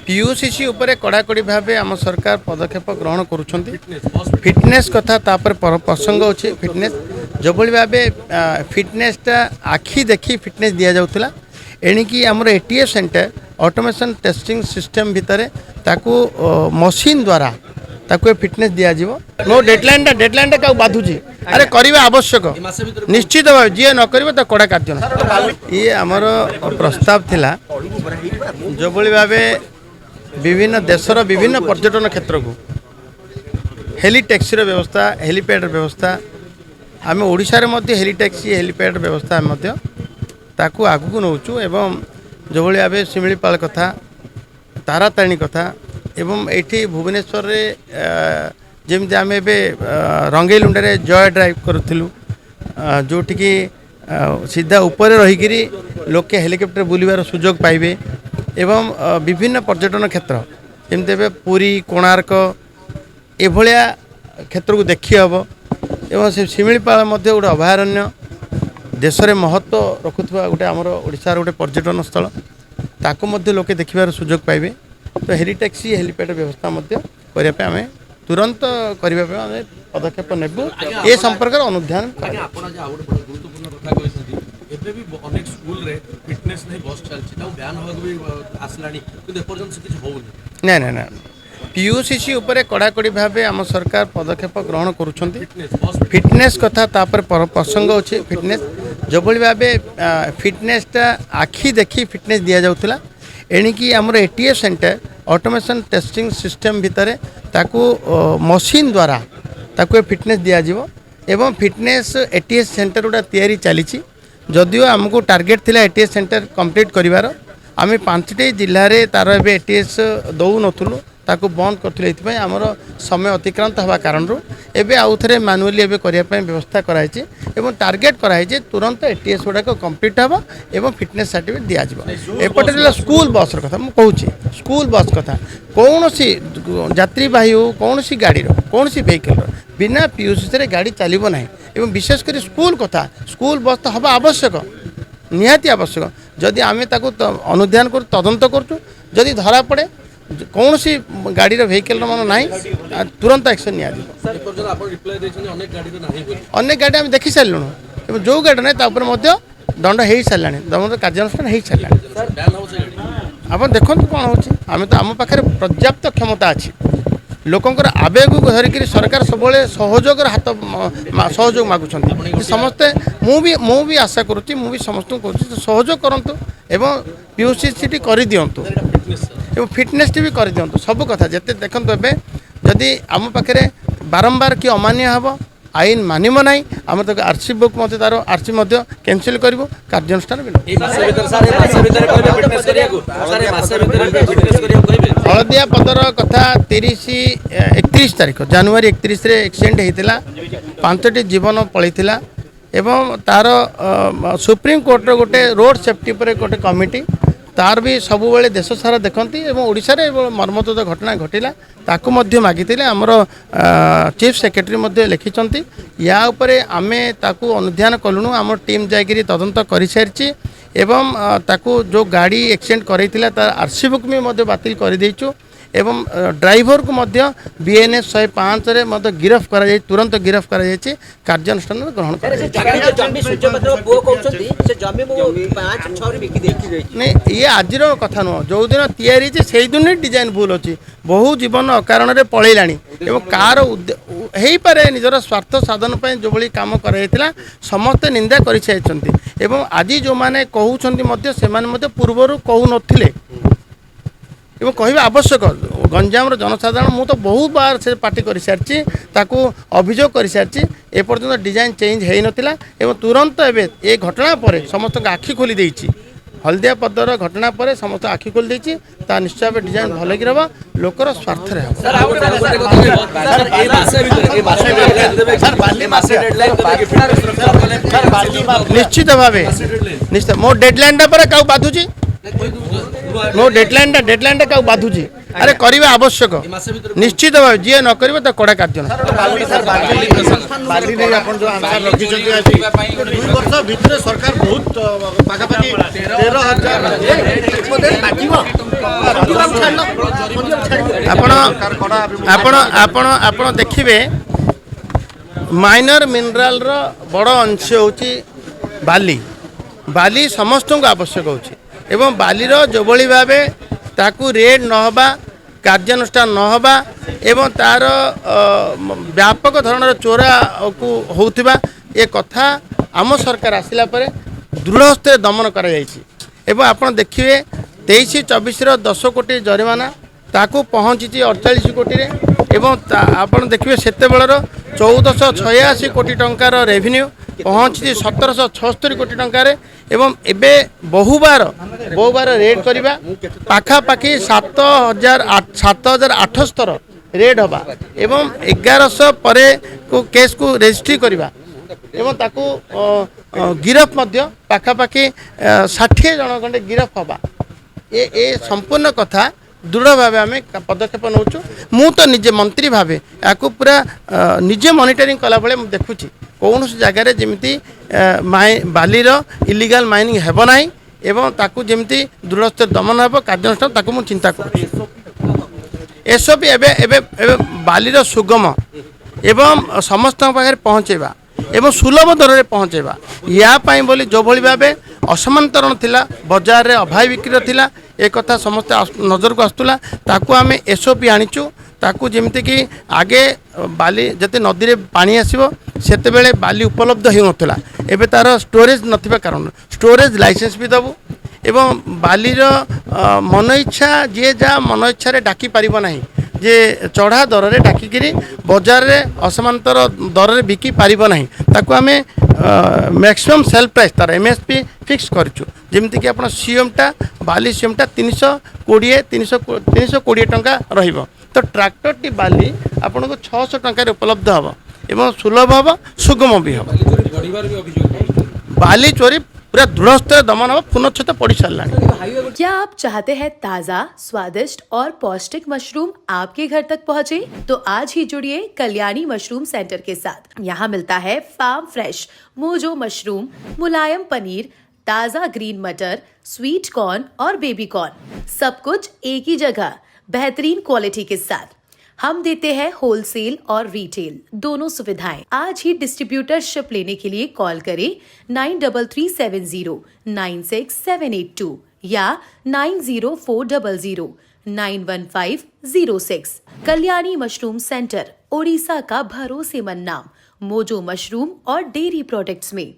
पीयूसीसी उपरे कड़ाकड़ी भाव आम सरकार पदक्षेप ग्रहण करुँच फिटनेस कथा तापर प्रसंग अच्छे फिटनेस जो भाव फिटनेसटा आखि देखी फिटनेस दि जाऊला एणिकी आमर ATS centre automation testing system भितर ताकू मशीन द्वारा ताकू फिटनेस दिज्व नो डेडलाइन क्या बाधुची अरे करवा आवश्यक निश्चित भाव जी न कर कड़ा कार्य ये आमर प्रस्ताव थिला जो भाव विभिन्न देशर विभिन्न पर्यटन क्षेत्र को हेली टैक्सी व्यवस्था हेलीपैड व्यवस्था आम ओडिशा रे मध्य हेली टैक्सी हेलीपैड व्यवस्था ताकू आगू नौचु एवं जो भाव शिमिलीपाल कथा तारातारिणी कथा एवं एठी भुवनेश्वर रे जमी आम रंगेलुंडे जय ड्राइव करूँ जोटिकी सीधा ऊपर रहीकि लोके हेलिकप्टर बुलवार सुजोग पाइबे एवं विभिन्न पर्यटन क्षेत्र जमी पुरी कोणार्क एभलिया क्षेत्र को देखी हम एवं से शिमिलीपाल गोटे अभयारण्य देश में महत्व रखुवा गोटे आमर ओडिशार गोटे पर्यटन स्थल ताकू लोके देखिबार सुजोग पाइबे तो हेली टैक्सी हेलीपैड व्यवस्था करने आम तुरंत करने पदक्षेप नेबू ये संपर्क अनुध्यान ना ना ना पीयूसीसी उपरे कड़ाकड़ी भाव आम सरकार पदक्षेप ग्रहण करुँच फिटनेस कथा तापर प्रसंग अच्छे फिटनेस जो भाव फिटनेसटा आखि देखी फिटनेस दि जाऊला एणिकी आमर ATS centre automation testing system भितर ताकू मशीन द्वारा ताकू फिटनेस दिज्व एवं फिटनेस एटीएस सेंटर गुड़ा तैयारी चली जदियो आमको टार्गेट थिला एटीएस सेंटर कंप्लीट करिवार आम 5टी जिले में तार एटीएस दौ नथुलु ताकू बंद करथिले आमर समय अतिक्रांत हवा कारण एबे आउ थे मैनुअली एबे करने व्यवस्था कराई एवं टार्गेट कराई तुरंत एटीएस गुड़ाक कंप्लीट हम एवं फिटनेस सर्टिफिकेट दिज्व एपटे स्कूल बस कथा मुझे स्कूल बस कथा कौन सी यात्रीवाही हो कौन सी गाड़ी कौन सी व्हीकल बिना पीयूसी गाड़ी चलो ना एवं विशेषकर स्कूल कथा स्कूल बस तो हवा आवश्यक निहाती आवश्यक जदि आम अनुध्यान कर तदंत करूँ जदि धरा पड़े कौन सी गाड़ी व्हीकल मन ना तुरंत एक्शन अनेक गाड़ी आम देखी सारूँ एवं जो गाड़ी ना दंड हो सारा दंड कार्यानुष्ठान हो सारा आप देखो कौन हो आम तो आम पाखे पर्याप्त क्षमता अच्छी लोकंर आवेग को धरिक सरकार सब सहयोग हाथ सहयोग मागुं समस्ते मुझे आशा करुँची मुझे समस्त कर सहयोग करूँ एवं पीयूसीसी कर दिंतु एवं फिटनेस भी कर दिंतु सब कथा जिते देखो जदि आम पाखे बारंबार कि अमान्य हम आईन मानव ना आम तो आरसी बुक मत तार आरसी कैनसल कर कार्यानुष्ठान हलदिया पदर कथा 31 तारीख जनवरी 31 एक्सीडेंट होता 5टी जीवन पलैला एवं तार सुप्रीम कोर्टर गोटे रोड सेफ्टी पर गोटे कमिटी तार भी सब बेले देश सारा देखती एवं ओडिशा रे मर्मतुद घटना घटिला ताकू मध्य मागिथिले हमर चीफ सेक्रेटरी लिखिं या उपरे आमे ताकू अनुध्यान कलुणु आम टीम जाकरी तदंत कर सारी एवं ताकू जो गाड़ी एक्सीडेंट करैतिला तार आरसी बुक भी बातिल कर देइछु एवं ड्राइवर को मध्य बीएनएस 105 रे गिरफ करा जाय तुरंत गिरफ करा जाय कार्यानुष्ठान ग्रहण नहीं ये आज कथा नुह जो दिन तैयारी से दिन डिजाइन भूल अच्छी बहु जीवन अकारण पलैला एवं कार हो पारे निजर स्वार्थ साधन जो भाई कम कर समस्ते निंदा कर सारी आज जो मैंने कहते से पूर्वर कहू नथिले एवं कह आवश्यक गंजाम जनसाधारण मुझे तो बहुत बार से पार्टी कर सारी अभियोग कर सारी एपर्तंत डिजाइन चेंज हो नाला एवं तुरंत एवं ये घटना पर समस्त आखि खोली देती हलदिया पदर घटना पर समस्त आखि खोली देती निश्चय भाव डिजाइन भल कि रहा लोकर स्वार्थ निश्चित भाव निश्चित मो डेडलाइन पर क्या बाधुची ମୋ ଡେଡଲାଇନଟା କାହାକୁ ବାଧୁଛି ଆରେ କରିବା ଆବଶ୍ୟକ ନିଶ୍ଚିତ ଭାବେ ଯିଏ ନ କରିବ ତା କଡ଼ା କାର୍ଯ୍ୟ ବାଲି ନେଇ ଆପଣ ଯୋଉ ଆନ୍ସର ରଖିଛନ୍ତି ଆଜି 2 ବର୍ଷ ଭିତରେ ସରକାର ବହୁତ ପାଖାପାଖି 13,000 ଆପଣ ଦେଖିବେ ମାଇନର ମିନେରାଲର ବଡ଼ ଅଂଶ ହେଉଛି ବାଲି ସମସ୍ତଙ୍କୁ ଆବଶ୍ୟକ ହେଉଛି ଏବଂ ବାଲିର ଯେଭଳି ଭାବେ ତାକୁ ରେଟ୍ ନ ହେବା କାର୍ଯ୍ୟାନୁଷ୍ଠାନ ନ ହେବା ଏବଂ ତାର ବ୍ୟାପକ ଧରଣର ଚୋରାକୁ ହେଉଥିବା ଏ କଥା ଆମ ସରକାର ଆସିଲା ପରେ ଦୃଢ଼ ହସ୍ତରେ ଦମନ କରାଯାଇଛି ଏବଂ ଆପଣ ଦେଖିବେ 23-24ର 10 କୋଟି ଜରିମାନା ତାକୁ ପହଞ୍ଚିଛି 48 କୋଟିରେ ଏବଂ ଆପଣ ଦେଖିବେ ସେତେବେଳର 1486 କୋଟି ଟଙ୍କାର ରେଭିନ୍ୟୁ ପହଞ୍ଚିଛି 1776 କୋଟି ଟଙ୍କାରେ ଏବଂ ଏବେ ବହୁବାର ରେଟ୍ କରିବା ପାଖାପାଖି 7,800 ରେଟ୍ ହେବା ଏବଂ 1100 ପରେ କେସ୍କୁ ରେଜିଷ୍ଟ୍ରି କରିବା ଏବଂ ତାକୁ ଗିରଫ ମଧ୍ୟ ପାଖାପାଖି 60 ଜଣ ଖଣ୍ଡେ ଗିରଫ ହେବା ଏ ସମ୍ପୂର୍ଣ୍ଣ କଥା ଦୃଢ଼ ଭାବେ ଆମେ ପଦକ୍ଷେପ ନେଉଛୁ ମୁଁ ତ ନିଜେ ମନ୍ତ୍ରୀ ଭାବେ ୟାକୁ ପୁରା ନିଜେ ମନିଟରିଂ କଲାବେଳେ ମୁଁ ଦେଖୁଛି କୌଣସି ଜାଗାରେ ଯେମିତି ବାଲିର ଇଲିଗାଲ ମାଇନିଂ ହେବ ନାହିଁ ଏବଂ ତାକୁ ଯେମିତି ଦୃଢ଼ ଦମନ ହେବ କାର୍ଯ୍ୟାନୁଷ୍ଠାନ ତାକୁ ମୁଁ ଚିନ୍ତା କରୁଛି ଏସବୁ ଏବେ ବାଲିର ସୁଗମ ଏବଂ ସମସ୍ତଙ୍କ ପାଖରେ ପହଞ୍ଚାଇବା ଏବଂ ସୁଲଭ ଦରରେ ପହଞ୍ଚାଇବା ୟା ପାଇଁ ବୋଲି ଯେଉଁଭଳି ଭାବେ ଅସମାନ୍ତରଣ ଥିଲା ବଜାରରେ ଅଭାବୀ ବିକ୍ରିର ଥିଲା ଏ କଥା ସମସ୍ତେ ନଜରକୁ ଆସୁଥିଲା ତାକୁ ଆମେ ଏସ୍ଓପି ଆଣିଛୁ ତାକୁ ଯେମିତିକି ଆଗେ ବାଲି ଯେତେ ନଦୀରେ ପାଣି ଆସିବ ସେତେବେଳେ ବାଲି ଉପଲବ୍ଧ ହେଉନଥିଲା ଏବେ ତାର ଷ୍ଟୋରେଜ୍ ନଥିବା କାରଣ ଷ୍ଟୋରେଜ୍ ଲାଇସେନ୍ସ ବି ଦେବୁ ଏବଂ ବାଲିର ମନ ଇଚ୍ଛା ଯିଏ ଯାହା ମନ ଇଚ୍ଛାରେ ଡାକି ପାରିବ ନାହିଁ ଯେ ଚଢ଼ା ଦରରେ ଡାକିକିରି ବଜାରରେ ଅସମାନ୍ତର ଦରରେ ବିକି ପାରିବ ନାହିଁ ତାକୁ ଆମେ ମ୍ୟାକ୍ସିମମ୍ ସେଲ୍ ପ୍ରାଇସ୍ ତାର MSP ଫିକ୍ସ କରିଛୁ ଯେମିତିକି ଆପଣ ସିଏମ୍ଟା ବାଲି ସିଏମ୍ଟା 320 ଟଙ୍କା ରହିବ ତ ଟ୍ରାକ୍ଟରଟି ବାଲି ଆପଣଙ୍କୁ 600 ଟଙ୍କାରେ ଉପଲବ୍ଧ ହେବ ଏବଂ ସୁଲଭ ହେବ ସୁଗମ ବି ହେବ ବାଲି ଚୋରି पूरा दृढ़ दमन हो पुनच्छेद पड़ी सारा। क्या आप चाहते हैं ताज़ा, स्वादिष्ट और पौष्टिक मशरूम आपके घर तक पहुंचे? तो आज ही जुड़िए कल्याणी मशरूम सेंटर के साथ। यहाँ मिलता है फार्म फ्रेश मोजो मशरूम, मुलायम पनीर, ताज़ा ग्रीन मटर, स्वीट कॉर्न और बेबी कॉर्न, सब कुछ एक ही जगह बेहतरीन क्वालिटी के साथ। हम देते हैं होलसेल और रिटेल दोनों सुविधाएं। आज ही डिस्ट्रीब्यूटरशिप लेने के लिए कॉल करें 9370967782 या 9040091506। कल्याणी मशरूम सेंटर, ओडिशा का भरोसेमंद नाम, मोजो मशरूम और डेयरी प्रोडक्ट्स में।